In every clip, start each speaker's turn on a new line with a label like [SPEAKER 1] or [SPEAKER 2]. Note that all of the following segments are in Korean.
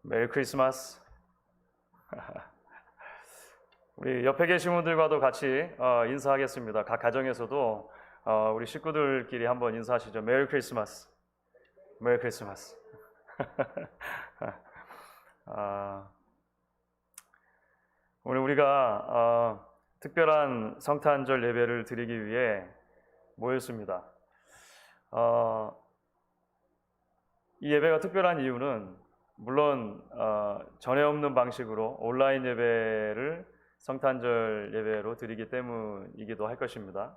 [SPEAKER 1] 메리 크리스마스. 우리 옆에 계신 분들과도 같이 인사하겠습니다. 각 가정에서도 우리 식구들끼리 한번 인사하시죠. 메리 크리스마스. 메리 크리스마스. 오늘 우리가 특별한 성탄절 예배를 드리기 위해 모였습니다. 이 예배가 특별한 이유는 물론 전에 없는 방식으로 온라인 예배를 성탄절 예배로 드리기 때문이기도 할 것입니다.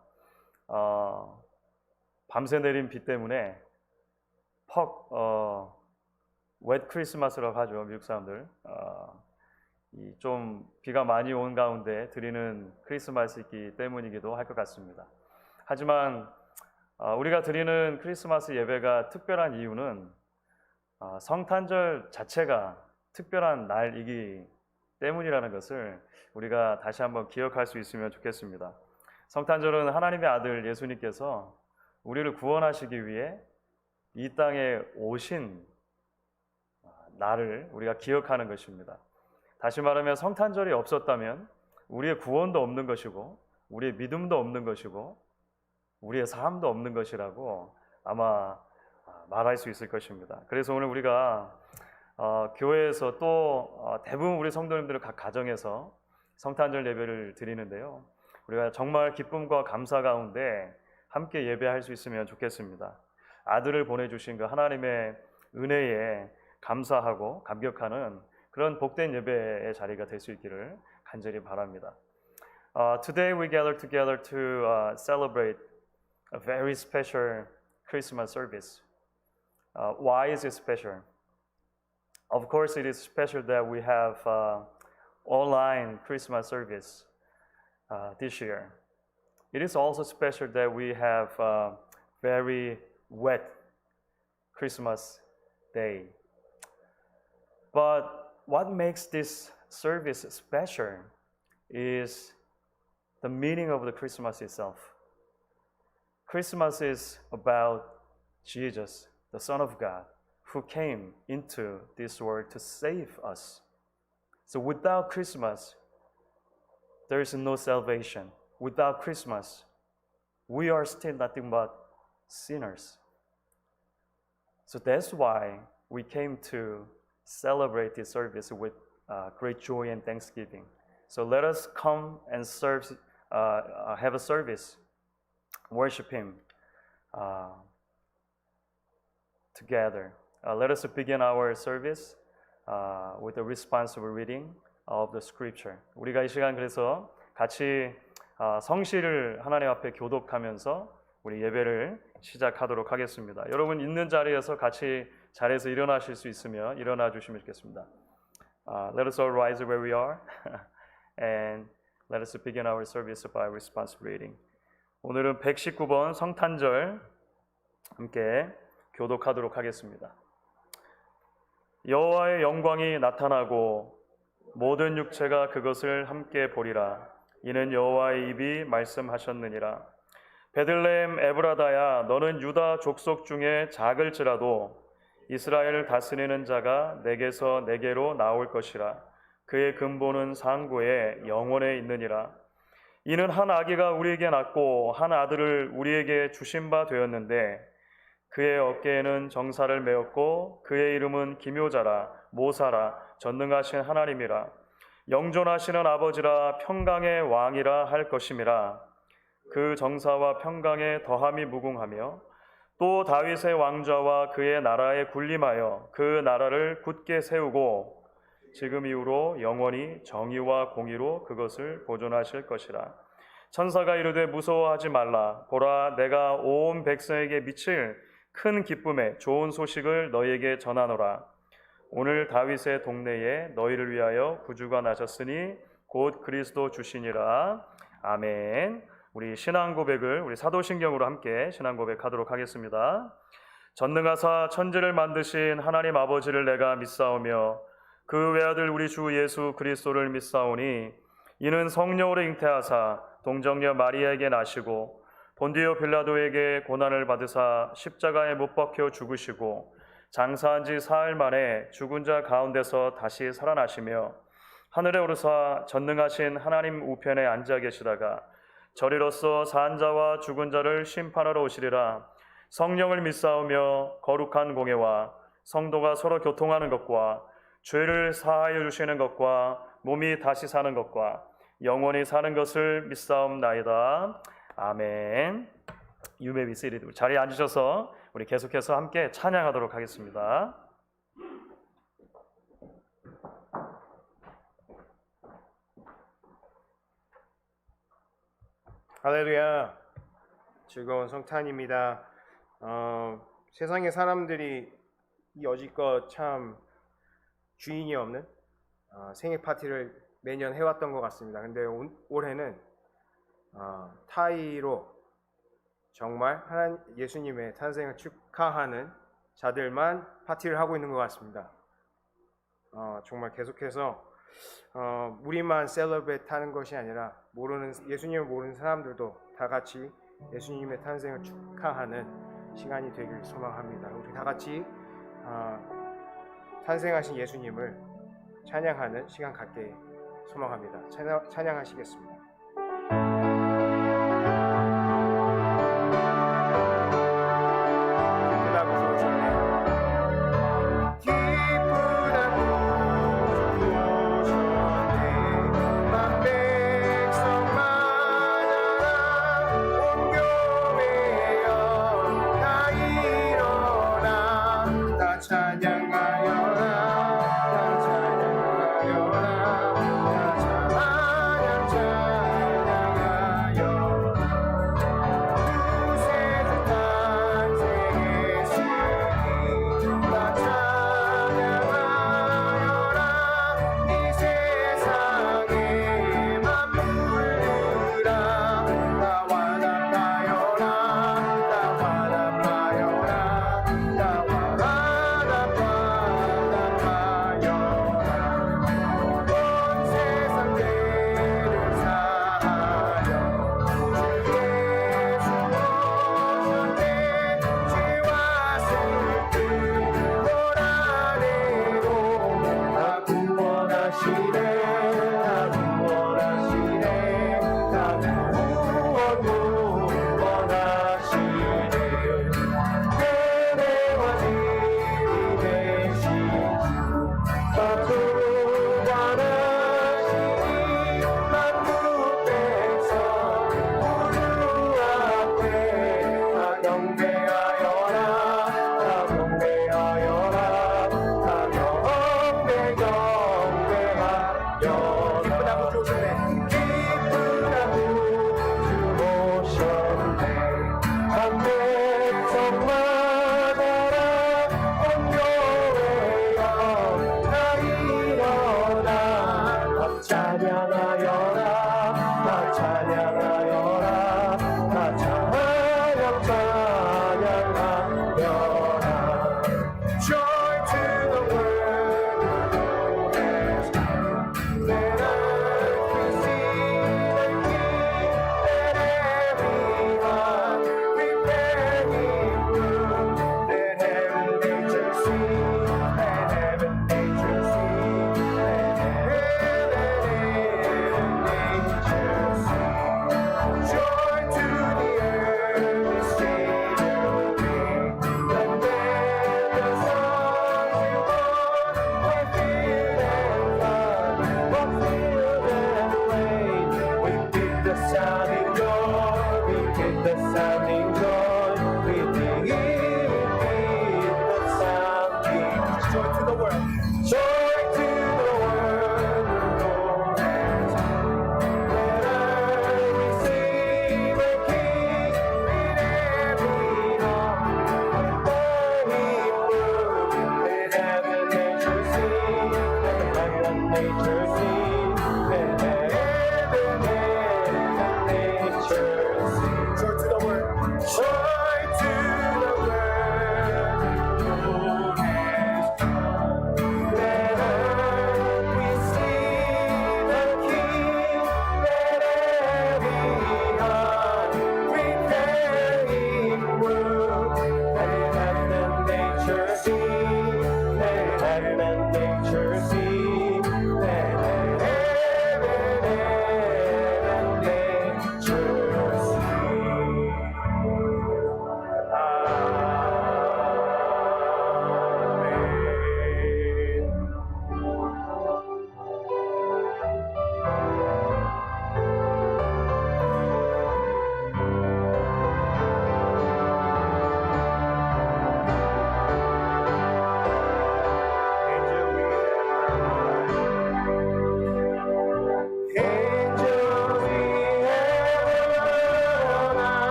[SPEAKER 1] 밤새 내린 비 때문에 웻 크리스마스라고 하죠, 미국 사람들. 좀 비가 많이 온 가운데 드리는 크리스마스이기 때문이기도 할 것 같습니다. 하지만 우리가 드리는 크리스마스 예배가 특별한 이유는 성탄절 자체가 특별한 날이기 때문이라는 것을 우리가 다시 한번 기억할 수 있으면 좋겠습니다. 성탄절은 하나님의 아들 예수님께서 우리를 구원하시기 위해 이 땅에 오신 날을 우리가 기억하는 것입니다. 다시 말하면 성탄절이 없었다면 우리의 구원도 없는 것이고 우리의 믿음도 없는 것이고 우리의 삶도 없는 것이라고 아마 말할 수 있을 것입니다. 그래서 오늘 우리가 교회에서 또 대부분 우리 성도님들은 각 가정에서 성탄절 예배를 드리는데요. 우리가 정말 기쁨과 감사 가운데 함께 예배할 수 있으면 좋겠습니다. 아들을 보내주신 그 하나님의 은혜에 감사하고 감격하는 그런 복된 예배의 자리가 될 수 있기를 간절히 바랍니다. Today we gather together to celebrate a very special Christmas service. Why is it special? Of course, it is special that we have online Christmas service this year. It is also special that we have very wet Christmas day. But what makes this service special is the meaning of the Christmas itself. Christmas is about Jesus, the Son of God, who came into this world to save us. So without Christmas, there is no salvation. Without Christmas, we are still nothing but sinners. So that's why we came to celebrate this service with great joy and thanksgiving. So let us come and have a service, worship Him together. Let us begin our service with a responsible reading of the Scripture. 우리가 이 시간 그래서 같이 성시를 하나님 앞에 교독하면서 우리 예배를 시작하도록 하겠습니다. 여러분 있는 자리에서 같이 자리에서 일어나실 수 있으면 일어나 주시면 좋겠습니다. Let us all rise where we are and let us begin our service by responsive reading. 오늘은 119번 성탄절 함께 교독하도록 하겠습니다. 여호와의 영광이 나타나고 모든 육체가 그것을 함께 보리라. 이는 여호와의 입이 말씀하셨느니라. 베들레헴 에브라다야, 너는 유다 족속 중에 작을지라도 이스라엘을 다스리는 자가 내게서 내게로 나올 것이라. 그의 근본은 상고에 영원에 있느니라. 이는 한 아기가 우리에게 낳고 한 아들을 우리에게 주신 바 되었는데 그의 어깨에는 정사를 메었고 그의 이름은 기묘자라 모사라 전능하신 하나님이라 영존하시는 아버지라 평강의 왕이라 할 것임이라. 그 정사와 평강에 더함이 무궁하며 또 다윗의 왕좌와 그의 나라에 군림하여 그 나라를 굳게 세우고 지금 이후로 영원히 정의와 공의로 그것을 보존하실 것이라. 천사가 이르되 무서워하지 말라. 보라, 내가 온 백성에게 미칠 큰 기쁨의 좋은 소식을 너희에게 전하노라. 오늘 다윗의 동네에 너희를 위하여 구주가 나셨으니 곧 그리스도 주시니라. 아멘. 우리 신앙 고백을 우리 사도신경으로 함께 신앙 고백하도록 하겠습니다. 전능하사 천지를 만드신 하나님 아버지를 내가 믿사오며 그 외아들 우리 주 예수 그리스도를 믿사오니 이는 성령으로 잉태하사 동정녀 마리아에게 나시고 본디오 빌라도에게 고난을 받으사 십자가에 못 박혀 죽으시고 장사한 지 사흘 만에 죽은 자 가운데서 다시 살아나시며 하늘에 오르사 전능하신 하나님 우편에 앉아 계시다가 저리로서 산 자와 죽은 자를 심판하러 오시리라. 성령을 믿사오며 거룩한 공예와 성도가 서로 교통하는 것과 죄를 사하여 주시는 것과 몸이 다시 사는 것과 영원히 사는 것을 믿사옵나이다. 아멘. You may be seated. 자리에 앉으셔서 우리 계속해서 함께 찬양하도록 하겠습니다.
[SPEAKER 2] 할렐루야. 즐거운 성탄입니다. 세상의 사람들이 여지껏 참 주인이 없는 생일 파티를 매년 해왔던 것 같습니다. 근데 올해는 타이로 정말 예수님의 탄생을 축하하는 자들만 파티를 하고 있는 것 같습니다. 정말 계속해서 우리만 셀러브레이트 하는 것이 아니라 예수님을 모르는 사람들도 다 같이 예수님의 탄생을 축하하는 시간이 되길 소망합니다. 우리 다 같이 탄생하신 예수님을 찬양하는 시간 갖게 소망합니다. 찬양하시겠습니다.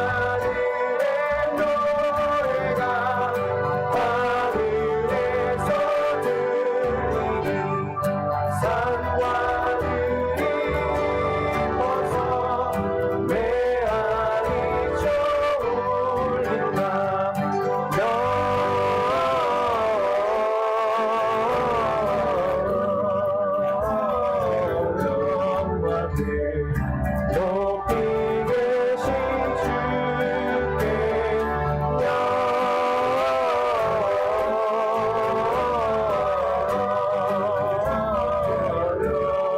[SPEAKER 2] 천사들의 노래가 하늘에서 들리니 산과 들이 벗어 메아리 저울린다 높이 계신 주께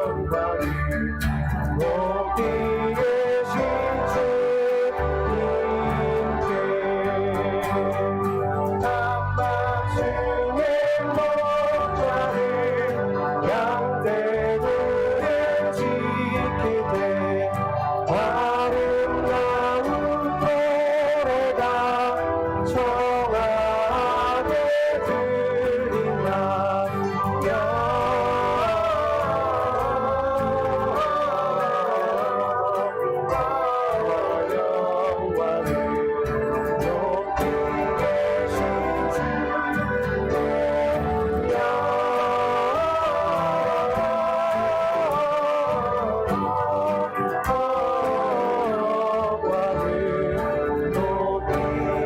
[SPEAKER 2] 영광이 높이 계신 주님께 한밤중에 목자를 양떼들을 지키되 아름다운 노래가 청하게 들린다 영광을 높이 계신 주께 영광을 높이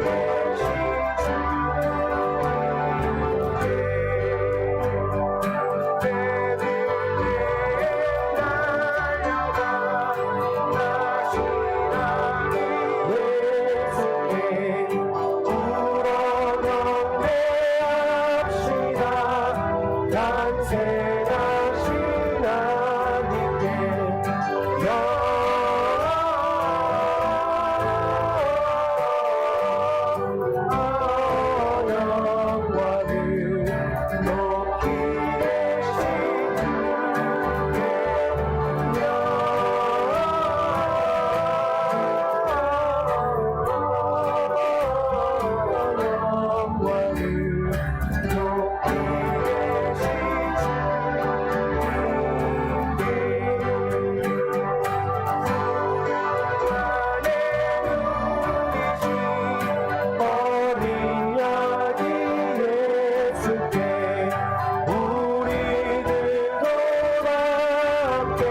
[SPEAKER 2] 계신 주께 베들레헴 달려가 나시라니 예수께 울어 경배합시다 탄생하신 하나님께 영광을 높이 계신 영광을 높이 어린 양이 예수께 우리들도 함께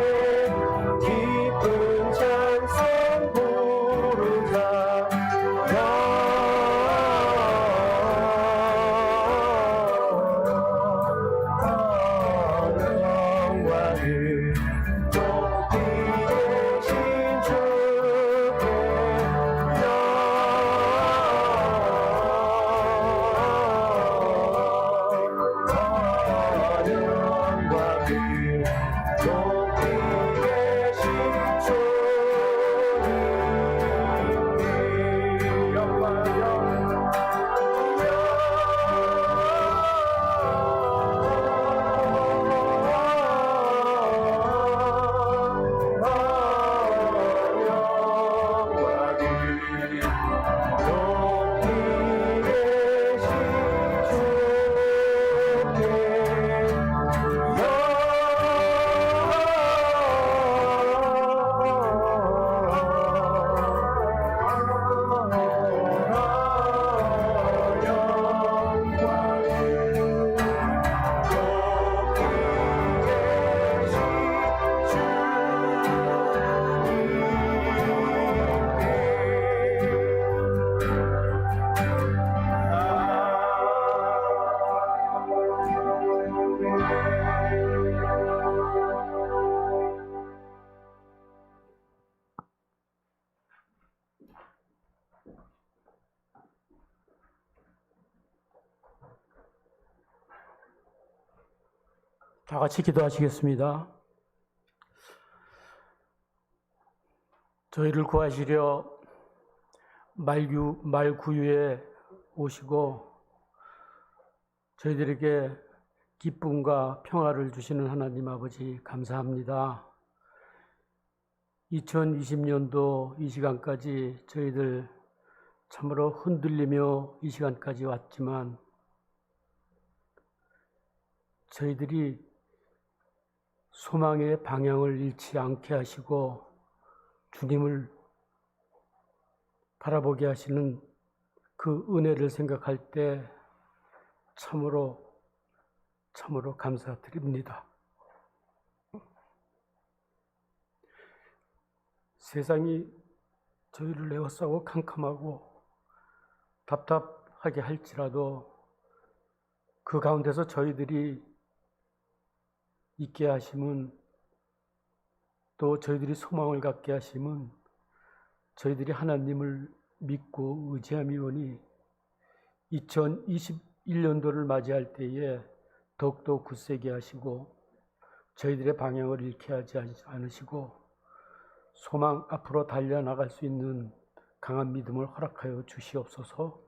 [SPEAKER 2] 기쁜 찬송 부르자 영광을 높이 계신 주께 영광을 높이 계신 주님께
[SPEAKER 3] 다 같이 기도하시겠습니다. 저희를 구하시려 말구유에 오시고 저희들에게 기쁨과 평화를 주시는 하나님 아버지 감사합니다. 2020년도 이 시간까지 저희들 참으로 흔들리며 이 시간까지 왔지만 저희들이 소망의 방향을 잃지 않게 하시고 주님을 바라보게 하시는 그 은혜를 생각할 때 참으로 감사드립니다. 세상이 저희를 에워싸고 캄캄하고 답답하게 할지라도 그 가운데서 저희들이 있게 하심은, 또 저희들이 소망을 갖게 하심은 저희들이 하나님을 믿고 의지함이 오니 2021년도를 맞이할 때에 더욱더 굳세게 하시고 저희들의 방향을 잃게 하지 않으시고 소망 앞으로 달려나갈 수 있는 강한 믿음을 허락하여 주시옵소서.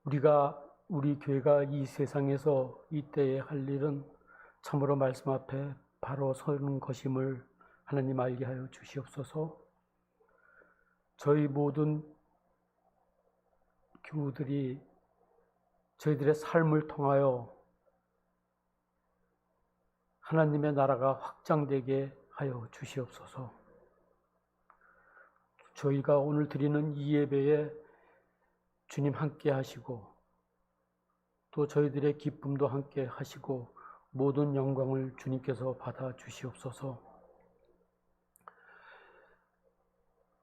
[SPEAKER 3] 우리 교회가 이 세상에서 이때에 할 일은 참으로 말씀 앞에 바로 서는 것임을 하나님 알게 하여 주시옵소서. 저희 모든 교우들이 저희들의 삶을 통하여 하나님의 나라가 확장되게 하여 주시옵소서. 저희가 오늘 드리는 이 예배에 주님 함께 하시고 또 저희들의 기쁨도 함께 하시고 모든 영광을 주님께서 받아 주시옵소서.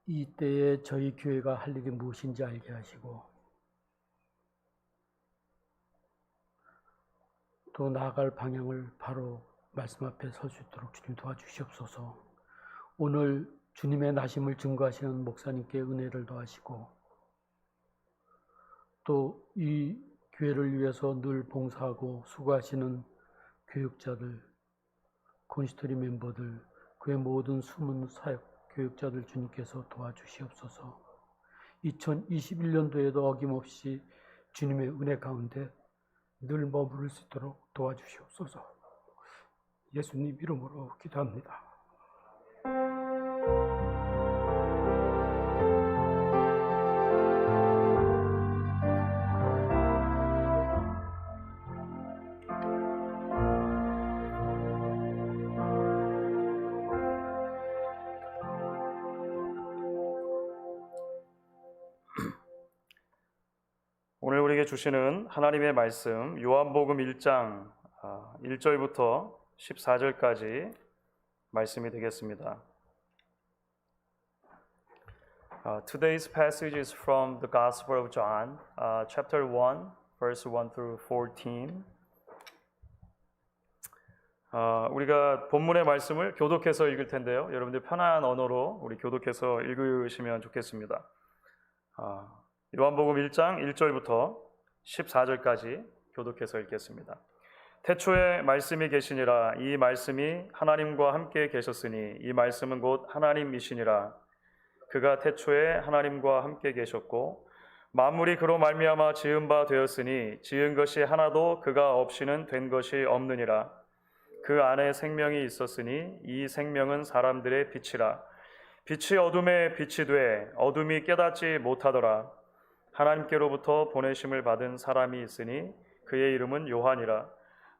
[SPEAKER 3] 이때에 저희 교회가 할 일이 무엇인지 알게 하시고 또 나아갈 방향을 바로 말씀 앞에 설 수 있도록 주님 도와주시옵소서. 오늘 주님의 나심을 증거하시는 목사님께 은혜를 더하시고 또 이 교회를 위해서 늘 봉사하고 수고하시는 교육자들, 콘시스토리 멤버들, 그의 모든 숨은 사역 교육자들 주님께서 도와주시옵소서. 2021년도에도 어김없이 주님의 은혜 가운데 늘 머무를 수 있도록 도와주시옵소서. 예수님 이름으로 기도합니다.
[SPEAKER 1] 오늘 우리에게 주시는 하나님의 말씀 요한복음 1장 1절부터 14절까지 말씀이 되겠습니다. Today's passage is from the Gospel of John, chapter 1, verse 1 through 14. 우리가 본문의 말씀을 교독해서 읽을 텐데요. 여러분들 편한 언어로 우리 교독해서 읽으시면 좋겠습니다. 요한복음 1장 1절부터 14절까지 교독해서 읽겠습니다. 태초에 말씀이 계시니라. 이 말씀이 하나님과 함께 계셨으니 이 말씀은 곧 하나님이시니라. 그가 태초에 하나님과 함께 계셨고 만물이 그로 말미암아 지은 바 되었으니 지은 것이 하나도 그가 없이는 된 것이 없느니라. 그 안에 생명이 있었으니 이 생명은 사람들의 빛이라. 빛이 어둠에 빛이 돼 어둠이 깨닫지 못하더라. 하나님께로부터 보내심을 받은 사람이 있으니 그의 이름은 요한이라.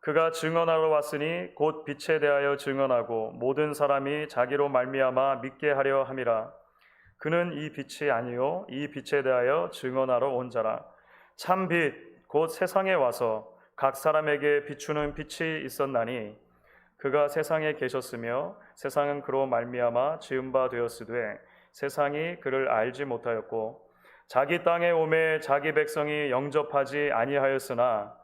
[SPEAKER 1] 그가 증언하러 왔으니 곧 빛에 대하여 증언하고 모든 사람이 자기로 말미암아 믿게 하려 함이라. 그는 이 빛이 아니요 이 빛에 대하여 증언하러 온 자라. 참 빛 곧 세상에 와서 각 사람에게 비추는 빛이 있었나니 그가 세상에 계셨으며 세상은 그로 말미암아 지은 바 되었으되 세상이 그를 알지 못하였고 자기 땅에 오매 자기 백성이 영접하지 아니하였으나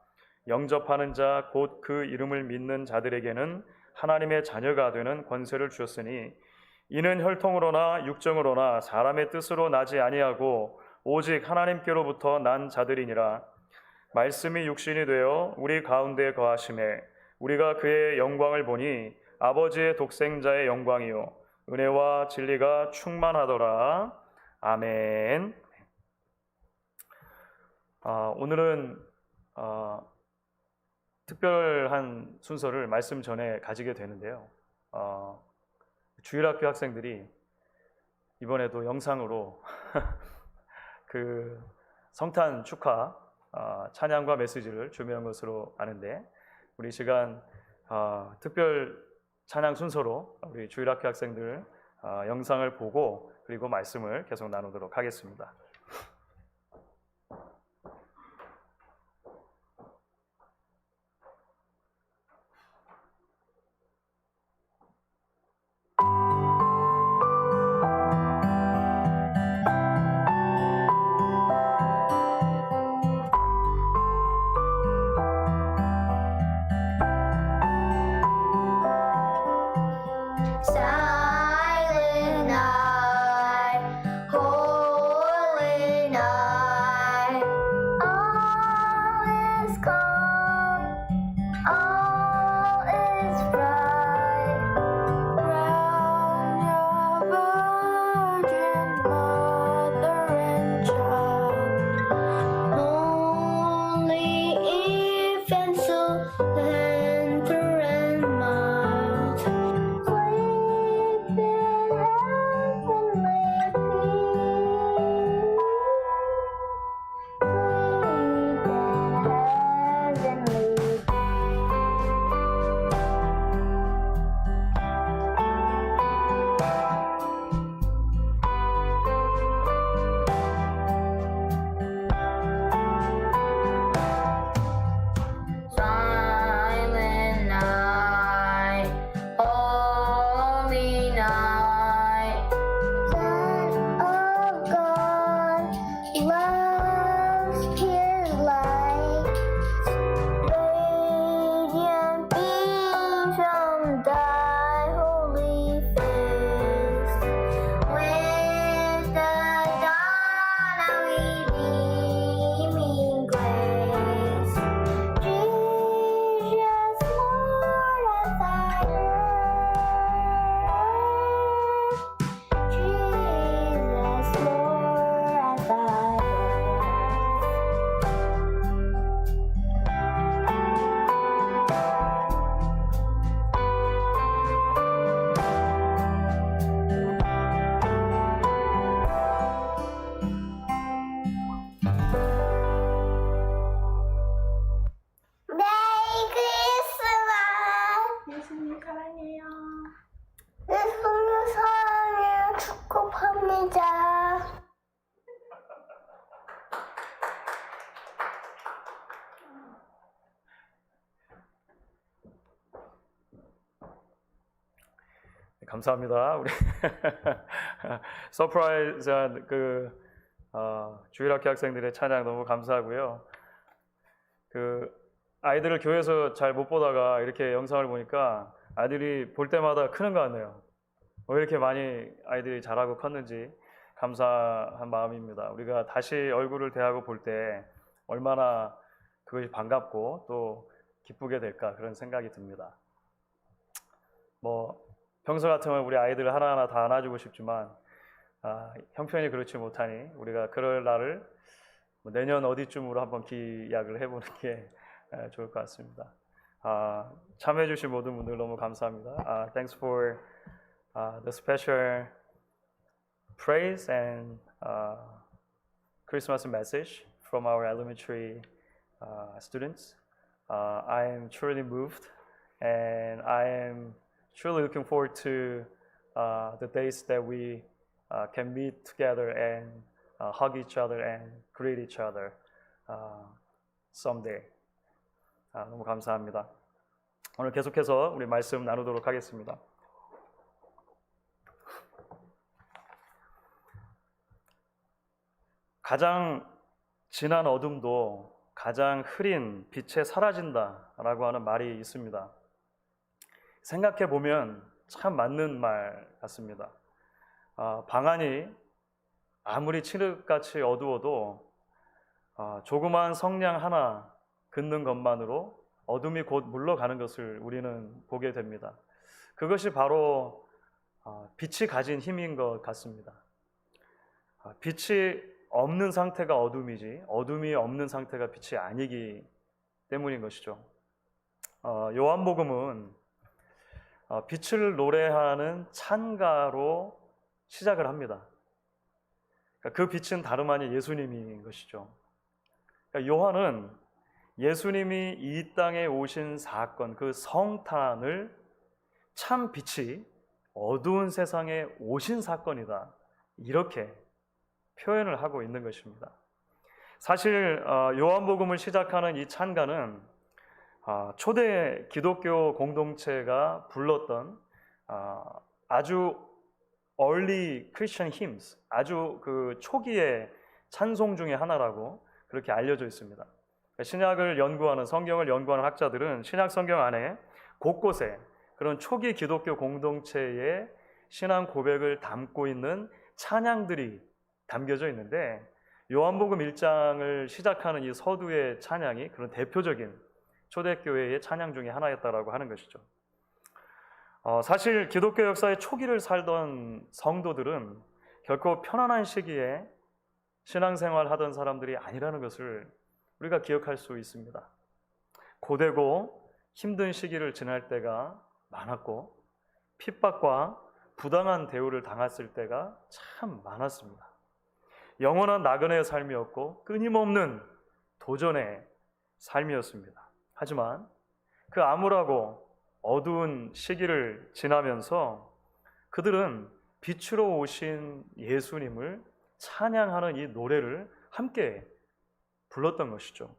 [SPEAKER 1] 영접하는 자 곧 그 이름을 믿는 자들에게는 하나님의 자녀가 되는 권세를 주었으니 이는 혈통으로나 육정으로나 사람의 뜻으로 나지 아니하고 오직 하나님께로부터 난 자들이니라. 말씀이 육신이 되어 우리 가운데 거하심에 우리가 그의 영광을 보니 아버지의 독생자의 영광이요 은혜와 진리가 충만하더라. 아멘. 오늘은 특별한 순서를 말씀 전에 가지게 되는데요. 주일학교 학생들이 이번에도 영상으로 그 성탄 축하 찬양과 메시지를 준비한 것으로 아는데, 우리 시간 특별 찬양 순서로 우리 주일학교 학생들 영상을 보고 그리고 말씀을 계속 나누도록 하겠습니다.
[SPEAKER 4] Silent night, holy night, all is calm, all is bright. Round your virgin mother and child, holy infant, so tender and mild. Sleep in heavenly peace. Sleep in heavenly Silent night, holy night. Son of God loves His light. Radiant beams from Thy holy face. With the dawn of redeeming grace. Jesus, Lord, as I birth. Jesus, Lord, as I 메리 크리스마스.
[SPEAKER 5] 예수님 사랑해요.
[SPEAKER 4] 예수님 사랑해요. 축복합니다.
[SPEAKER 1] 감사합니다. 우리 서프라이즈한 주일학교 학생들의 찬양 너무 감사하고요. 아이들을 교회에서 잘 못 보다가 이렇게 영상을 보니까 아이들이 볼 때마다 크는 것 같네요. 왜 이렇게 많이 아이들이 잘하고 컸는지 감사한 마음입니다. 우리가 다시 얼굴을 대하고 볼 때 얼마나 그것이 반갑고 또 기쁘게 될까, 그런 생각이 듭니다. 평소 같으면 우리 아이들을 하나하나 다 안아주고 싶지만 형편이 그렇지 못하니 우리가 그럴 날을 내년 어디쯤으로 한번 기약을 해보는 게 좋을 것 같습니다. 참여해 주신 모든 분들 너무 감사합니다. Thanks for the special praise and Christmas message from our elementary students. I am truly moved, and I am truly looking forward to the days that we can meet together and hug each other and greet each other someday. 너무 감사합니다. 오늘 계속해서 우리 말씀 나누도록 하겠습니다. 가장 진한 어둠도 가장 흐린 빛에 사라진다라고 하는 말이 있습니다. 생각해 보면 참 맞는 말 같습니다. 방안이 아무리 칠흑같이 어두워도 조그마한 성냥 하나 긋는 것만으로 어둠이 곧 물러가는 것을 우리는 보게 됩니다. 그것이 바로 빛이 가진 힘인 것 같습니다. 빛이 없는 상태가 어둠이지 어둠이 없는 상태가 빛이 아니기 때문인 것이죠. 요한복음은 빛을 노래하는 찬가로 시작을 합니다. 그 빛은 다름 아닌 예수님인 것이죠. 요한은 예수님이 이 땅에 오신 사건, 그 성탄을 참 빛이 어두운 세상에 오신 사건이다, 이렇게 표현을 하고 있는 것입니다. 사실 요한복음을 시작하는 이 찬가는 초대 기독교 공동체가 불렀던 아주 early Christian hymns, 아주 그 초기의 찬송 중에 하나라고 그렇게 알려져 있습니다. 신약을 연구하는, 성경을 연구하는 학자들은 신약 성경 안에 곳곳에 그런 초기 기독교 공동체의 신앙 고백을 담고 있는 찬양들이 담겨져 있는데, 요한복음 1장을 시작하는 이 서두의 찬양이 그런 대표적인 초대교회의 찬양 중에 하나였다라고 하는 것이죠. 사실 기독교 역사의 초기를 살던 성도들은 결코 편안한 시기에 신앙생활 하던 사람들이 아니라는 것을 우리가 기억할 수 있습니다. 고되고 힘든 시기를 지날 때가 많았고, 핍박과 부당한 대우를 당했을 때가 참 많았습니다. 영원한 나그네의 삶이었고 끊임없는 도전의 삶이었습니다. 하지만 그 암울하고 어두운 시기를 지나면서 그들은 빛으로 오신 예수님을 찬양하는 이 노래를 함께 불렀던 것이죠.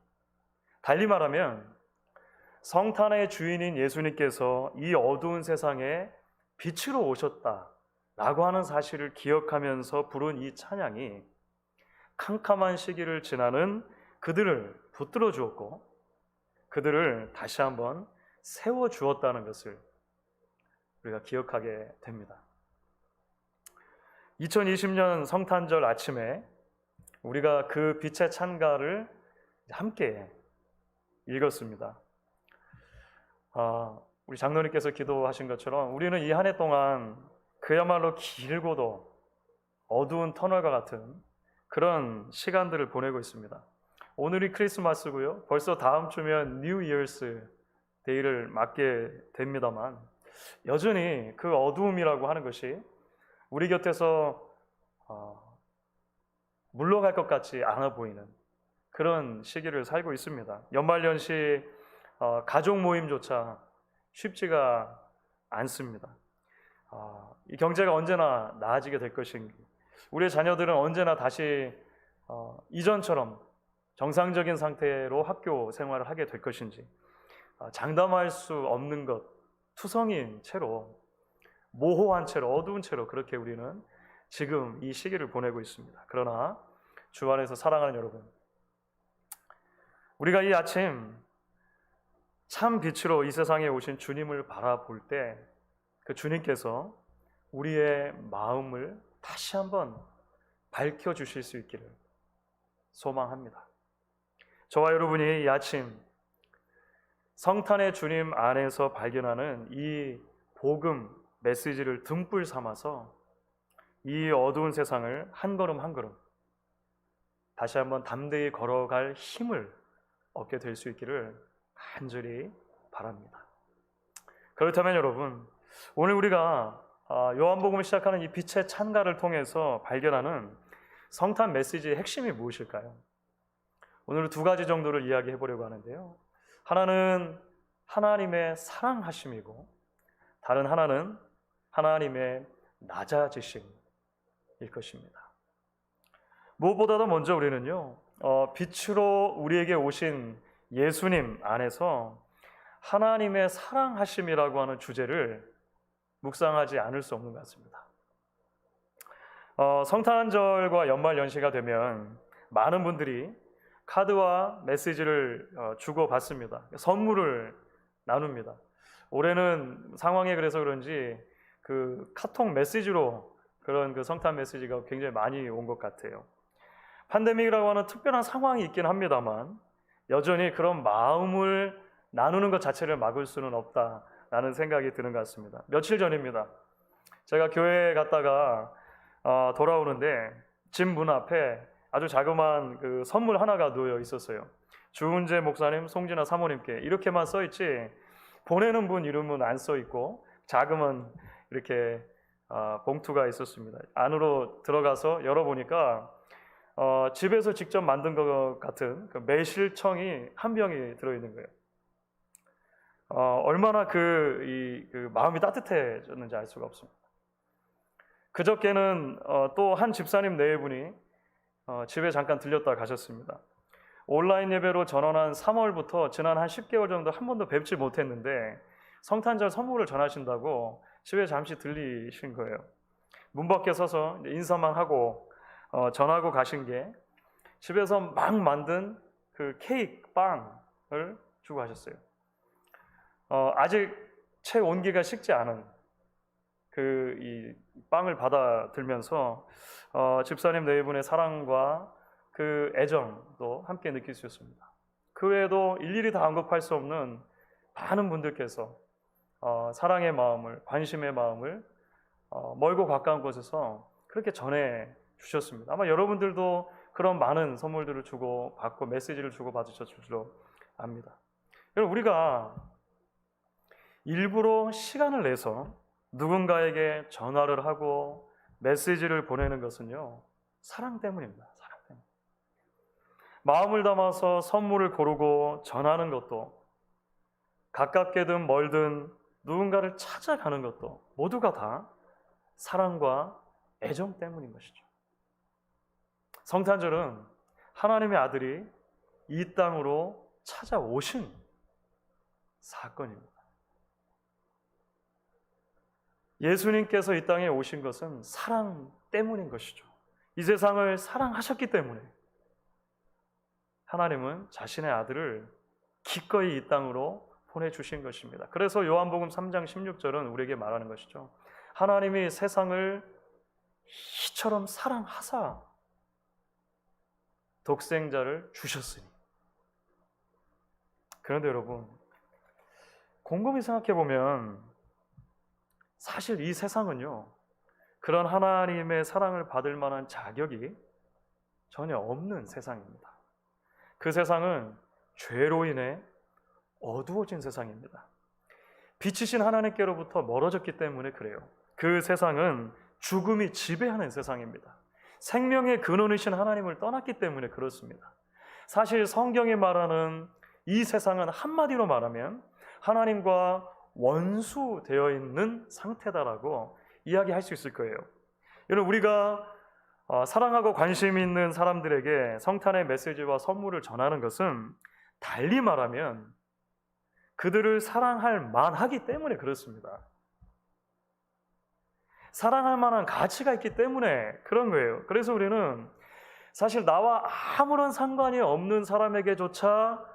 [SPEAKER 1] 달리 말하면 성탄의 주인인 예수님께서 이 어두운 세상에 빛으로 오셨다라고 하는 사실을 기억하면서 부른 이 찬양이 캄캄한 시기를 지나는 그들을 붙들어 주었고, 그들을 다시 한번 세워 주었다는 것을 우리가 기억하게 됩니다. 2020년 성탄절 아침에 우리가 그 빛의 찬가를 함께 읽었습니다. 우리 장로님께서 기도하신 것처럼 우리는 이 한 해 동안 그야말로 길고도 어두운 터널과 같은 그런 시간들을 보내고 있습니다. 오늘이 크리스마스고요. 벌써 다음 주면 뉴 이어스 데이를 맞게 됩니다만, 여전히 그 어두움이라고 하는 것이 우리 곁에서 물러갈 것 같지 않아 보이는 그런 시기를 살고 있습니다. 연말연시 가족 모임조차 쉽지가 않습니다. 이 경제가 언제나 나아지게 될 것인지, 우리의 자녀들은 언제나 다시 이전처럼 정상적인 상태로 학교 생활을 하게 될 것인지 장담할 수 없는 것, 투성인 채로, 모호한 채로, 어두운 채로 그렇게 우리는 지금 이 시기를 보내고 있습니다. 그러나 주 안에서 사랑하는 여러분, 우리가 이 아침 참 빛으로 이 세상에 오신 주님을 바라볼 때 그 주님께서 우리의 마음을 다시 한번 밝혀주실 수 있기를 소망합니다. 저와 여러분이 이 아침 성탄의 주님 안에서 발견하는 이 복음 메시지를 등불 삼아서 이 어두운 세상을 한 걸음 한 걸음 다시 한번 담대히 걸어갈 힘을 얻게 될 수 있기를 간절히 바랍니다. 그렇다면 여러분, 오늘 우리가 요한복음을 시작하는 이 빛의 찬가를 통해서 발견하는 성탄 메시지의 핵심이 무엇일까요? 오늘 두 가지 정도를 이야기해 보려고 하는데요. 하나는 하나님의 사랑하심이고, 다른 하나는 하나님의 낮아지심일 것입니다. 무엇보다도 먼저 우리는요, 빛으로 우리에게 오신 예수님 안에서 하나님의 사랑하심이라고 하는 주제를 묵상하지 않을 수 없는 것 같습니다. 성탄절과 연말연시가 되면 많은 분들이 카드와 메시지를 주고받습니다. 선물을 나눕니다. 올해는 상황이 그래서 그런지 그 카톡 메시지로 그런 그 성탄 메시지가 굉장히 많이 온 것 같아요. 팬데믹이라고 하는 특별한 상황이 있긴 합니다만 여전히 그런 마음을 나누는 것 자체를 막을 수는 없다라는 생각이 드는 것 같습니다. 며칠 전입니다. 제가 교회에 갔다가 돌아오는데 집 문 앞에 아주 자그마한 그 선물 하나가 놓여 있었어요. 주은재 목사님, 송진아 사모님께 이렇게만 써 있지 보내는 분 이름은 안 써 있고 자그만 이렇게 봉투가 있었습니다. 안으로 들어가서 열어보니까 집에서 직접 만든 것 같은 그 매실청이 한 병이 들어있는 거예요. 얼마나 그 마음이 따뜻해졌는지 알 수가 없습니다. 그저께는 또 한 집사님 네 분이 집에 잠깐 들렸다 가셨습니다. 온라인 예배로 전원한 3월부터 지난 한 10개월 정도 한 번도 뵙지 못했는데 성탄절 선물을 전하신다고 집에 잠시 들리신 거예요. 문 밖에 서서 인사만 하고 전하고 가신 게 집에서 막 만든 그 케이크 빵을 주고 가셨어요. 아직 채 온기가 식지 않은 이 빵을 받아들면서 집사님 네 분의 사랑과 그 애정도 함께 느낄 수 있습니다. 그 외에도 일일이 다 언급할 수 없는 많은 분들께서 사랑의 마음을, 관심의 마음을 멀고 가까운 곳에서 그렇게 전해 주셨습니다. 아마 여러분들도 그런 많은 선물들을 주고 받고 메시지를 주고 받으셨을 줄로 압니다. 여러분, 우리가 일부러 시간을 내서 누군가에게 전화를 하고 메시지를 보내는 것은요, 사랑 때문입니다. 사랑 때문. 마음을 담아서 선물을 고르고 전하는 것도, 가깝게든 멀든 누군가를 찾아가는 것도 모두가 다 사랑과 애정 때문인 것이죠. 성탄절은 하나님의 아들이 이 땅으로 찾아오신 사건입니다. 예수님께서 이 땅에 오신 것은 사랑 때문인 것이죠. 이 세상을 사랑하셨기 때문에 하나님은 자신의 아들을 기꺼이 이 땅으로 보내주신 것입니다. 그래서 요한복음 3장 16절은 우리에게 말하는 것이죠. 하나님이 세상을 이처럼 사랑하사 독생자를 주셨으니. 그런데 여러분, 곰곰이 생각해 보면 사실 이 세상은요, 그런 하나님의 사랑을 받을 만한 자격이 전혀 없는 세상입니다. 그 세상은 죄로 인해 어두워진 세상입니다. 빛이신 하나님께로부터 멀어졌기 때문에 그래요. 그 세상은 죽음이 지배하는 세상입니다. 생명의 근원이신 하나님을 떠났기 때문에 그렇습니다. 사실 성경이 말하는 이 세상은 한마디로 말하면 하나님과 원수되어 있는 상태다라고 이야기할 수 있을 거예요. 여러분, 우리가 사랑하고 관심 있는 사람들에게 성탄의 메시지와 선물을 전하는 것은 달리 말하면 그들을 사랑할 만하기 때문에 그렇습니다. 사랑할 만한 가치가 있기 때문에 그런 거예요. 그래서 우리는 사실 나와 아무런 상관이 없는 사람에게조차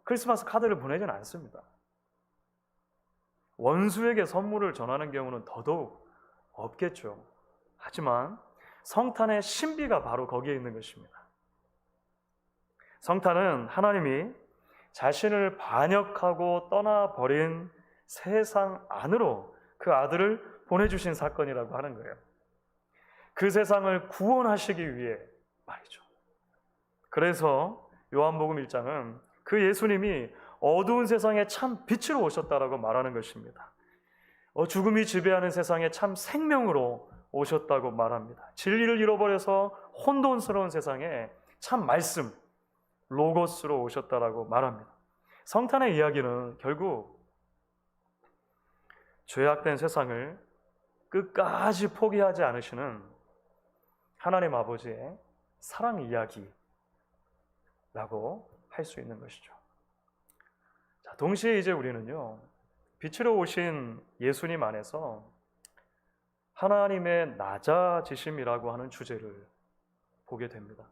[SPEAKER 1] 크리스마스 카드를 보내지는 않습니다. 원수에게 선물을 전하는 경우는 더더욱 없겠죠. 하지만 성탄의 신비가 바로 거기에 있는 것입니다. 성탄은 하나님이 자신을 반역하고 떠나버린 세상 안으로 그 아들을 보내주신 사건이라고 하는 거예요. 그 세상을 구원하시기 위해 말이죠. 그래서 요한복음 1장은 그 예수님이 어두운 세상에 참 빛으로 오셨다라고 말하는 것입니다. 죽음이 지배하는 세상에 참 생명으로 오셨다고 말합니다. 진리를 잃어버려서 혼돈스러운 세상에 참 말씀, 로고스로 오셨다라고 말합니다. 성탄의 이야기는 결국 죄악된 세상을 끝까지 포기하지 않으시는 하나님 아버지의 사랑 이야기라고 할 수 있는 것이죠. 자, 동시에 이제 우리는요, 빛으로 오신 예수님 안에서 하나님의 낮아지심이라고 하는 주제를 보게 됩니다.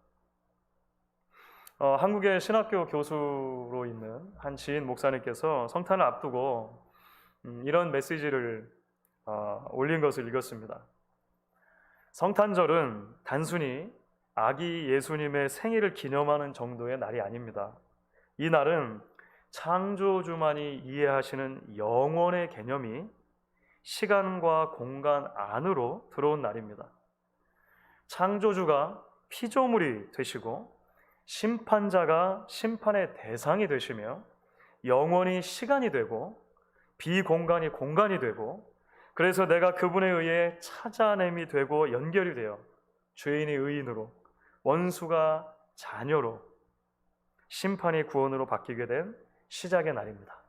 [SPEAKER 1] 한국의 신학교 교수로 있는 한 지인 목사님께서 성탄을 앞두고 이런 메시지를 올린 것을 읽었습니다. 성탄절은 단순히 아기 예수님의 생일을 기념하는 정도의 날이 아닙니다. 이 날은 창조주만이 이해하시는 영원의 개념이 시간과 공간 안으로 들어온 날입니다. 창조주가 피조물이 되시고 심판자가 심판의 대상이 되시며 영원히 시간이 되고 비공간이 공간이 되고 그래서 내가 그분에 의해 찾아냄이 되고 연결이 되어 죄인이 의인으로, 원수가 자녀로, 심판이 구원으로 바뀌게 된 시작의 날입니다.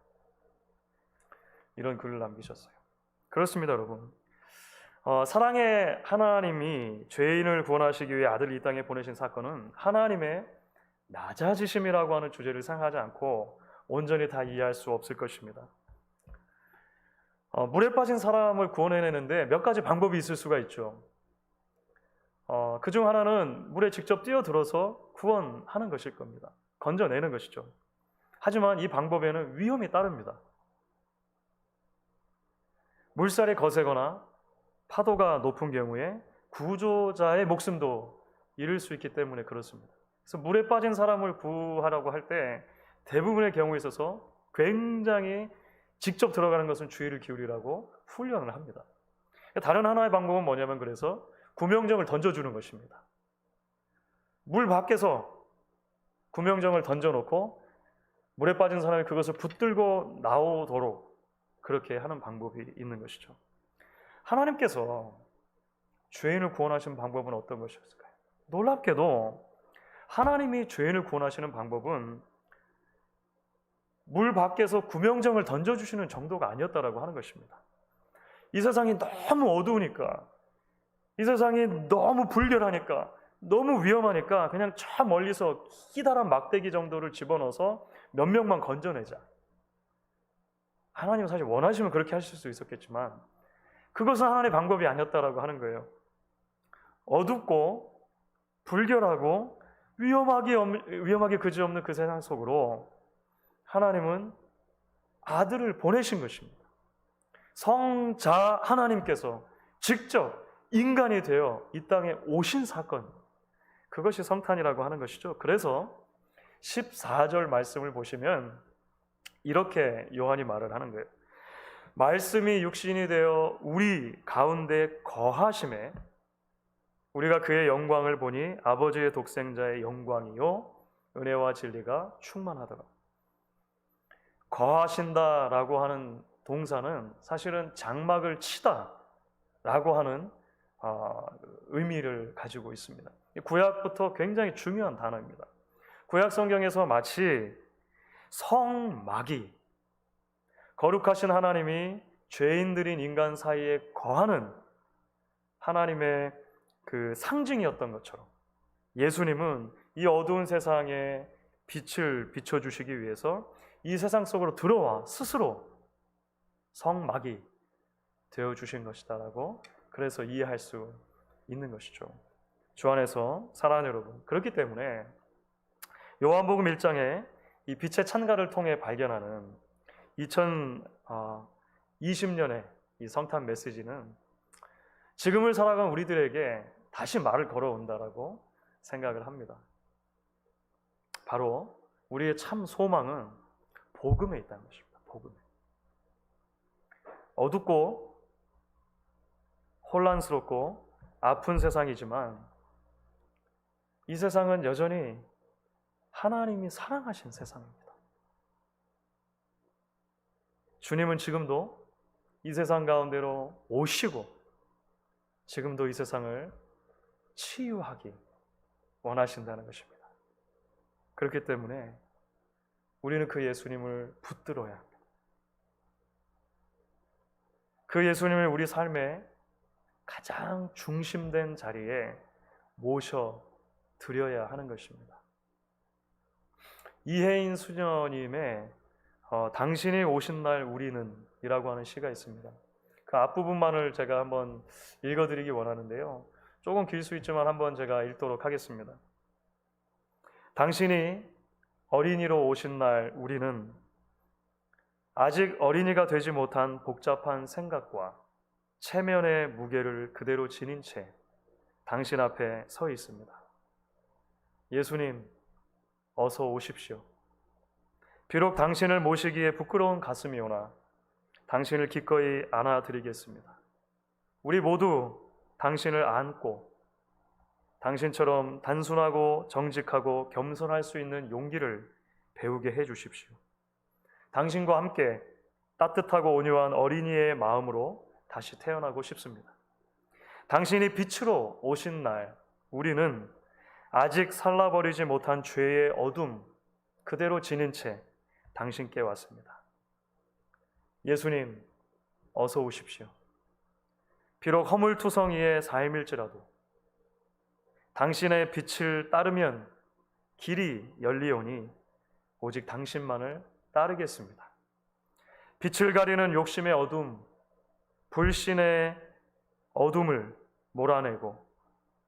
[SPEAKER 1] 이런 글을 남기셨어요. 그렇습니다, 여러분. 사랑의 하나님이 죄인을 구원하시기 위해 아들을 이 땅에 보내신 사건은 하나님의 낮아지심이라고 하는 주제를 생각하지 않고 온전히 다 이해할 수 없을 것입니다. 물에 빠진 사람을 구원해내는데 몇 가지 방법이 있을 수가 있죠. 그중 하나는 물에 직접 뛰어들어서 구원하는 것일 겁니다. 건져내는 것이죠. 하지만 이 방법에는 위험이 따릅니다. 물살이 거세거나 파도가 높은 경우에 구조자의 목숨도 잃을 수 있기 때문에 그렇습니다. 그래서 물에 빠진 사람을 구하라고 할 때 대부분의 경우에 있어서 굉장히 직접 들어가는 것은 주의를 기울이라고 훈련을 합니다. 다른 하나의 방법은 뭐냐면 그래서 구명정을 던져주는 것입니다. 물 밖에서 구명정을 던져놓고 물에 빠진 사람이 그것을 붙들고 나오도록 그렇게 하는 방법이 있는 것이죠. 하나님께서 죄인을 구원하신 방법은 어떤 것이었을까요? 놀랍게도 하나님이 죄인을 구원하시는 방법은 물 밖에서 구명정을 던져주시는 정도가 아니었다라고 하는 것입니다. 이 세상이 너무 어두우니까, 이 세상이 너무 불결하니까, 너무 위험하니까 그냥 저 멀리서 기다란 막대기 정도를 집어넣어서 몇 명만 건져내자. 하나님은 사실 원하시면 그렇게 하실 수 있었겠지만 그것은 하나님의 방법이 아니었다라고 하는 거예요. 어둡고 불결하고 위험하게 그지없는 그 세상 속으로 하나님은 아들을 보내신 것입니다. 성자 하나님께서 직접 인간이 되어 이 땅에 오신 사건, 그것이 성탄이라고 하는 것이죠. 그래서 14절 말씀을 보시면 이렇게 요한이 말을 하는 거예요. 말씀이 육신이 되어 우리 가운데 거하심에 우리가 그의 영광을 보니 아버지의 독생자의 영광이요 은혜와 진리가 충만하더라. 거하신다라고 하는 동사는 사실은 장막을 치다라고 하는 의미를 가지고 있습니다. 구약부터 굉장히 중요한 단어입니다. 구약 성경에서 마치 성막이 거룩하신 하나님이 죄인들인 인간 사이에 거하는 하나님의 그 상징이었던 것처럼 예수님은 이 어두운 세상에 빛을 비춰주시기 위해서 이 세상 속으로 들어와 스스로 성막이 되어주신 것이다라고 그래서 이해할 수 있는 것이죠. 주 안에서 사랑하는 여러분, 그렇기 때문에 요한복음 1장에 이 빛의 찬가를 통해 발견하는 2020년의 이 성탄 메시지는 지금을 살아가는 우리들에게 다시 말을 걸어온다라고 생각을 합니다. 바로 우리의 참 소망은 복음에 있다는 것입니다. 복음에. 어둡고 혼란스럽고 아픈 세상이지만 이 세상은 여전히 하나님이 사랑하신 세상입니다. 주님은 지금도 이 세상 가운데로 오시고 지금도 이 세상을 치유하기 원하신다는 것입니다. 그렇기 때문에 우리는 그 예수님을 붙들어야 합니다. 그 예수님을 우리 삶의 가장 중심된 자리에 모셔드려야 하는 것입니다. 이혜인 수녀님의 당신이 오신 날 우리는 이라고 하는 시가 있습니다. 그 앞부분만을 제가 한번 읽어드리기 원하는데요. 조금 길 수 있지만 한번 제가 읽도록 하겠습니다. 당신이 어린이로 오신 날 우리는 아직 어린이가 되지 못한 복잡한 생각과 체면의 무게를 그대로 지닌 채 당신 앞에 서 있습니다. 예수님, 어서 오십시오. 비록 당신을 모시기에 부끄러운 가슴이 오나 당신을 기꺼이 안아드리겠습니다. 우리 모두 당신을 안고 당신처럼 단순하고 정직하고 겸손할 수 있는 용기를 배우게 해주십시오. 당신과 함께 따뜻하고 온유한 어린이의 마음으로 다시 태어나고 싶습니다. 당신이 빛으로 오신 날 우리는 아직 살라버리지 못한 죄의 어둠 그대로 지닌 채 당신께 왔습니다. 예수님, 어서 오십시오. 비록 허물투성이의 삶일지라도 당신의 빛을 따르면 길이 열리오니 오직 당신만을 따르겠습니다. 빛을 가리는 욕심의 어둠, 불신의 어둠을 몰아내고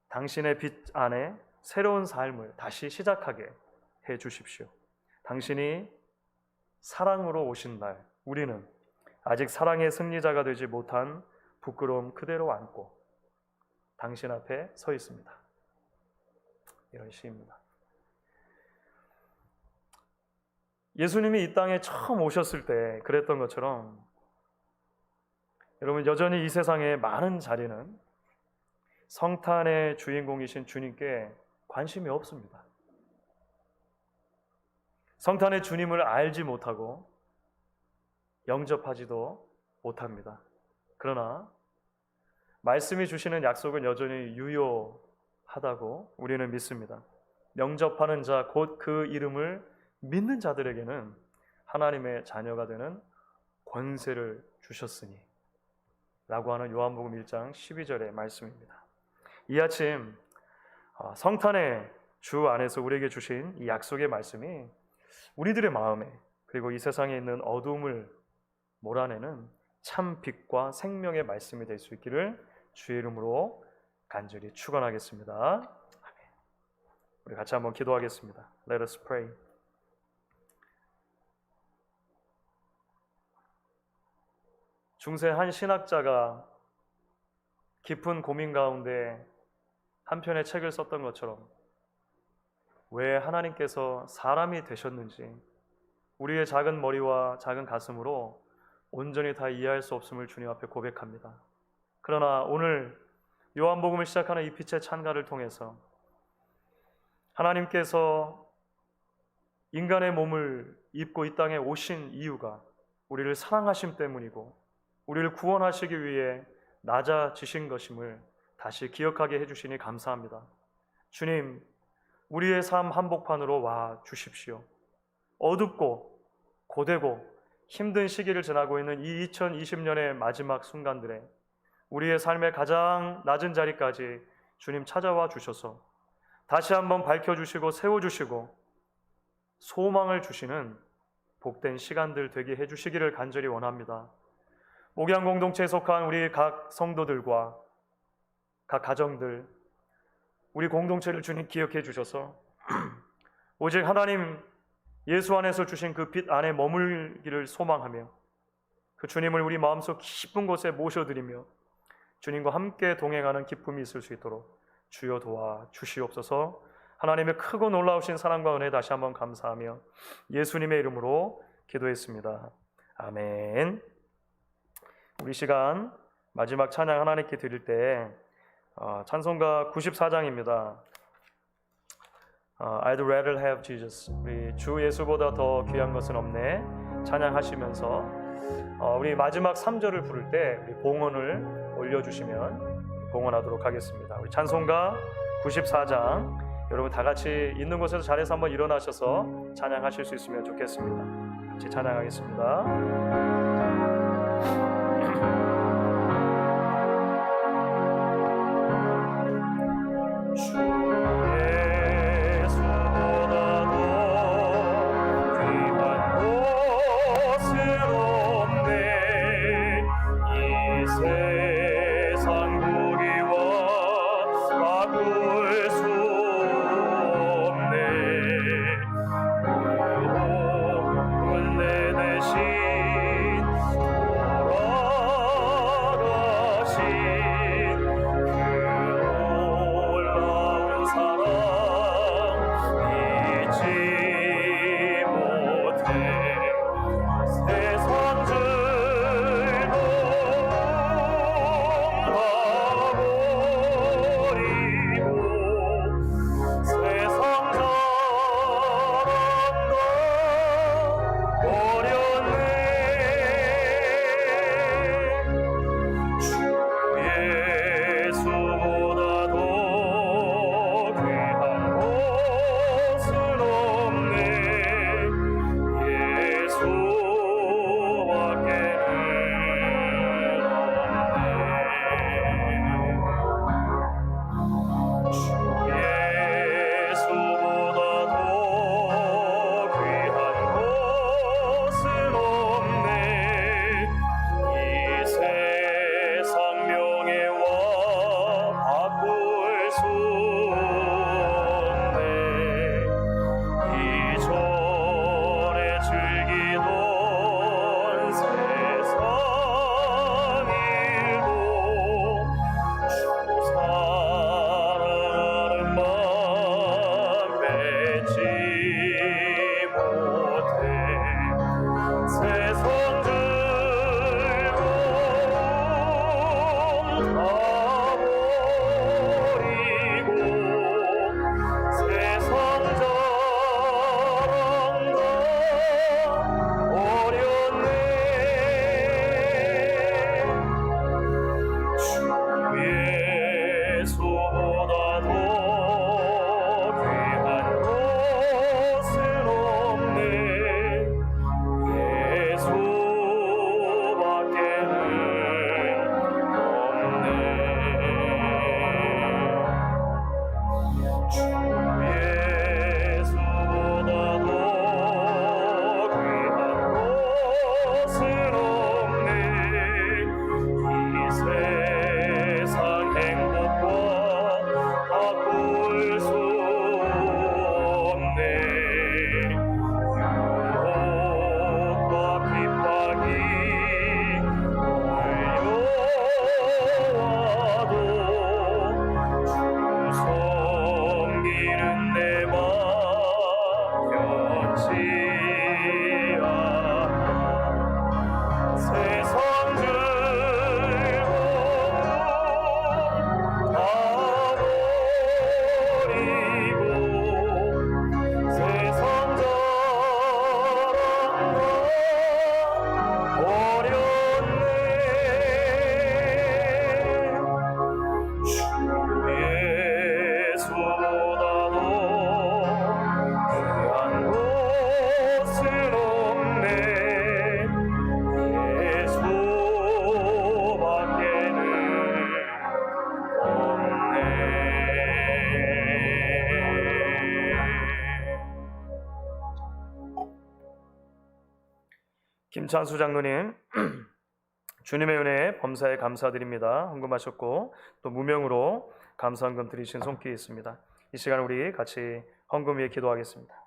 [SPEAKER 1] 당신의 빛 안에 새로운 삶을 다시 시작하게 해 주십시오. 당신이 사랑으로 오신 날 우리는 아직 사랑의 승리자가 되지 못한 부끄러움 그대로 안고 당신 앞에 서 있습니다. 이런 시입니다. 예수님이 이 땅에 처음 오셨을 때 그랬던 것처럼 여러분 여전히 이 세상의 많은 자리는 성탄의 주인공이신 주님께 관심이 없습니다. 성탄의 주님을 알지 못하고 영접하지도 못합니다. 그러나 말씀이 주시는 약속은 여전히 유효하다고 우리는 믿습니다. 영접하는 자 곧 그 이름을 믿는 자들에게는 하나님의 자녀가 되는 권세를 주셨으니 라고 하는 요한복음 1장 12절의 말씀입니다. 이 아침 성탄의 주 안에서 우리에게 주신 이 약속의 말씀이 우리들의 마음에 그리고 이 세상에 있는 어둠을 몰아내는 참 빛과 생명의 말씀이 될 수 있기를 주의 이름으로 간절히 축원하겠습니다. 아멘. 우리 같이 한번 기도하겠습니다. Let us pray. 중세 한 신학자가 깊은 고민 가운데 한 편의 책을 썼던 것처럼 왜 하나님께서 사람이 되셨는지 우리의 작은 머리와 작은 가슴으로 온전히 다 이해할 수 없음을 주님 앞에 고백합니다. 그러나 오늘 요한복음을 시작하는 이 빛의 찬가를 통해서 하나님께서 인간의 몸을 입고 이 땅에 오신 이유가 우리를 사랑하심 때문이고 우리를 구원하시기 위해 낮아지신 것임을 다시 기억하게 해주시니 감사합니다. 주님, 우리의 삶 한복판으로 와 주십시오. 어둡고 고되고 힘든 시기를 지나고 있는 이 2020년의 마지막 순간들에 우리의 삶의 가장 낮은 자리까지 주님 찾아와 주셔서 다시 한번 밝혀주시고 세워주시고 소망을 주시는 복된 시간들 되게 해주시기를 간절히 원합니다. 목양 공동체에 속한 우리 각 성도들과 각 가정들, 우리 공동체를 주님 기억해 주셔서 오직 하나님 예수 안에서 주신 그 빛 안에 머물기를 소망하며 그 주님을 우리 마음속 깊은 곳에 모셔드리며 주님과 함께 동행하는 기쁨이 있을 수 있도록 주여 도와 주시옵소서. 하나님의 크고 놀라우신 사랑과 은혜 다시 한번 감사하며 예수님의 이름으로 기도했습니다. 아멘. 우리 시간 마지막 찬양 하나님께 드릴 때 찬송가 94장입니다. I'd rather have Jesus. 우리 주 예수보다 더 귀한 것은 없네 찬양하시면서 우리 마지막 3절을 부를 때 우리 봉헌을 올려주시면 봉헌하도록 하겠습니다. 우리 찬송가 94장 여러분 다 같이 있는 곳에서 자리에서 한번 일어나셔서 찬양하실 수 있으면 좋겠습니다. 같이 찬양하겠습니다. 내 대신 김찬수 장로님, 주님의 은혜에 범사에 감사드립니다. 헌금하셨고 또 무명으로 감사헌금 드리신 손길이 있습니다. 이 시간 우리 같이 헌금 위에 기도하겠습니다.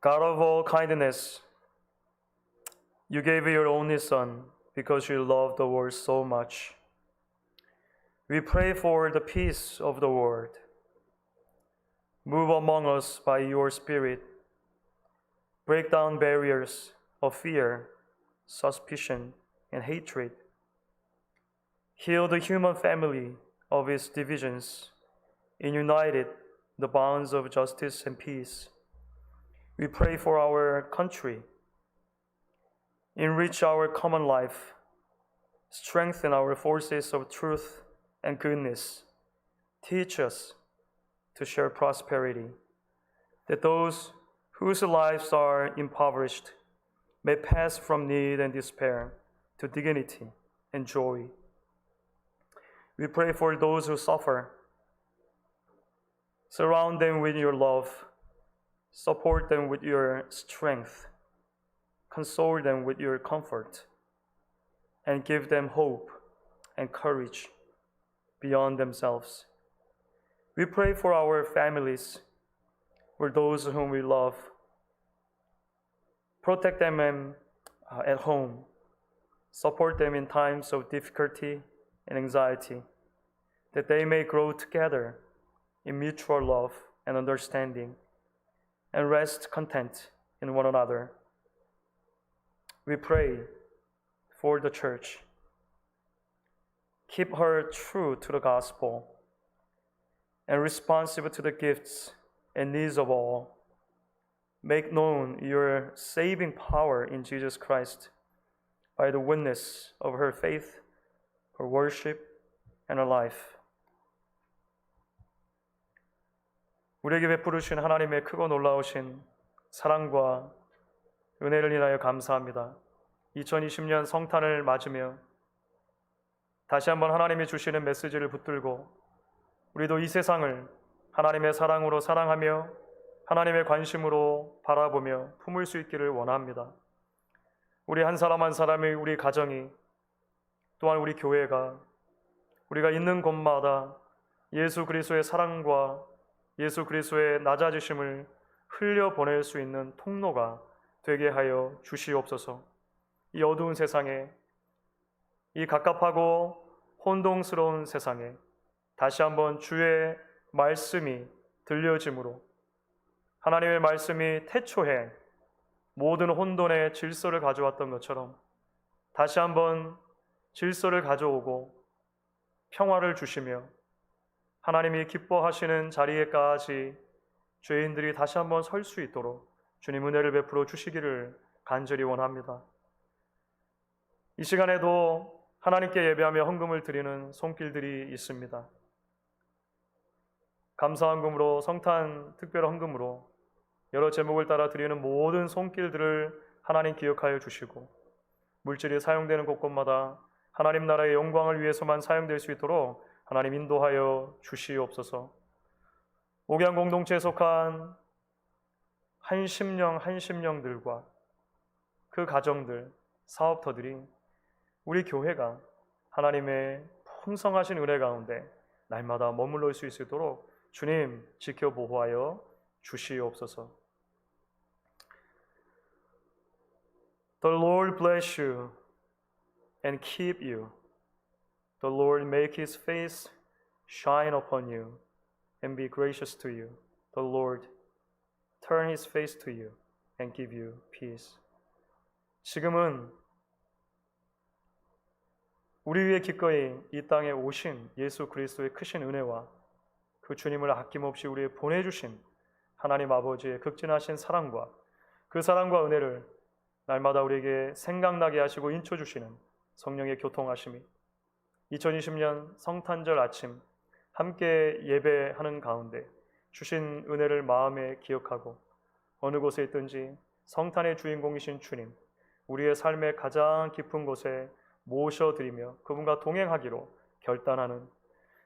[SPEAKER 1] God of all kindness, you gave your only Son because you loved the world so much. We pray for the peace of the world. Move among us by your Spirit. Break down barriers of fear, suspicion, and hatred. Heal the human family of its divisions and unite it in the bonds of justice and peace. We pray for our country. Enrich our common life. Strengthen our forces of truth and goodness. Teach us to share prosperity, that those whose lives are impoverished may pass from need and despair to dignity and joy. We pray for those who suffer. Surround them with your love. Support them with your strength. Console them with your comfort. And give them hope and courage beyond themselves. We pray for our families, for those whom we love. Protect them at home. Support them in times of difficulty and anxiety, that they may grow together in mutual love and understanding, and rest content in one another. We pray for the church. Keep her true to the gospel and responsive to the gifts and needs of all. Make known your saving power in Jesus Christ by the witness of her faith, her worship, and her life. 우리에게 베푸르신 하나님의 크고 놀라우신 사랑과 은혜를 인하여 감사합니다. 2020년 성탄을 맞으며 다시 한번 하나님이 주시는 메시지를 붙들고 우리도 이 세상을 하나님의 사랑으로 사랑하며 하나님의 관심으로 바라보며 품을 수 있기를 원합니다. 우리 한 사람 한 사람이, 우리 가정이, 또한 우리 교회가, 우리가 있는 곳마다 예수 그리스도의 사랑과 예수 그리스도의 낮아지심을 흘려보낼 수 있는 통로가 되게 하여 주시옵소서. 이 어두운 세상에, 이 갑갑하고 혼동스러운 세상에 다시 한번 주의 말씀이 들려짐으로 하나님의 말씀이 태초에 모든 혼돈의 질서를 가져왔던 것처럼 다시 한번 질서를 가져오고 평화를 주시며 하나님이 기뻐하시는 자리에까지 죄인들이 다시 한번 설 수 있도록 주님 은혜를 베풀어 주시기를 간절히 원합니다. 이 시간에도 하나님께 예배하며 헌금을 드리는 손길들이 있습니다. 감사헌금으로, 성탄 특별 헌금으로 여러 제목을 따라 드리는 모든 손길들을 하나님 기억하여 주시고 물질이 사용되는 곳곳마다 하나님 나라의 영광을 위해서만 사용될 수 있도록 하나님 인도하여 주시옵소서. 옥양 공동체에 속한 한심령들과 그 가정들, 사업터들이 우리 교회가 하나님의 풍성하신 은혜 가운데 날마다 머물러 있을 수 있도록 주님 지켜 보호하여 주시옵소서. The Lord bless you and keep you. The Lord make his face shine upon you and be gracious to you. The Lord turn his face to you and give you peace. 지금은 우리 위에 기꺼이 이 땅에 오신 예수 그리스도의 크신 은혜와 그 주님을 아낌없이 우리에 보내주신 하나님 아버지의 극진하신 사랑과 그 사랑과 은혜를 날마다 우리에게 생각나게 하시고 인쳐주시는 성령의 교통하심이 2020년 성탄절 아침 함께 예배하는 가운데 주신 은혜를 마음에 기억하고 어느 곳에 있든지 성탄의 주인공이신 주님, 우리의 삶의 가장 깊은 곳에 모셔드리며 그분과 동행하기로 결단하는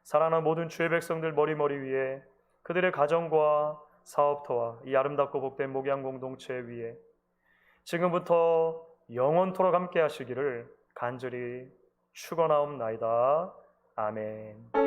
[SPEAKER 1] 사랑하는 모든 주의 백성들 머리 위에 그들의 가정과 사업터와 이 아름답고 복된 목양 공동체 위에 지금부터 영원토록 함께 하시기를 간절히 축원하옵나이다. 아멘.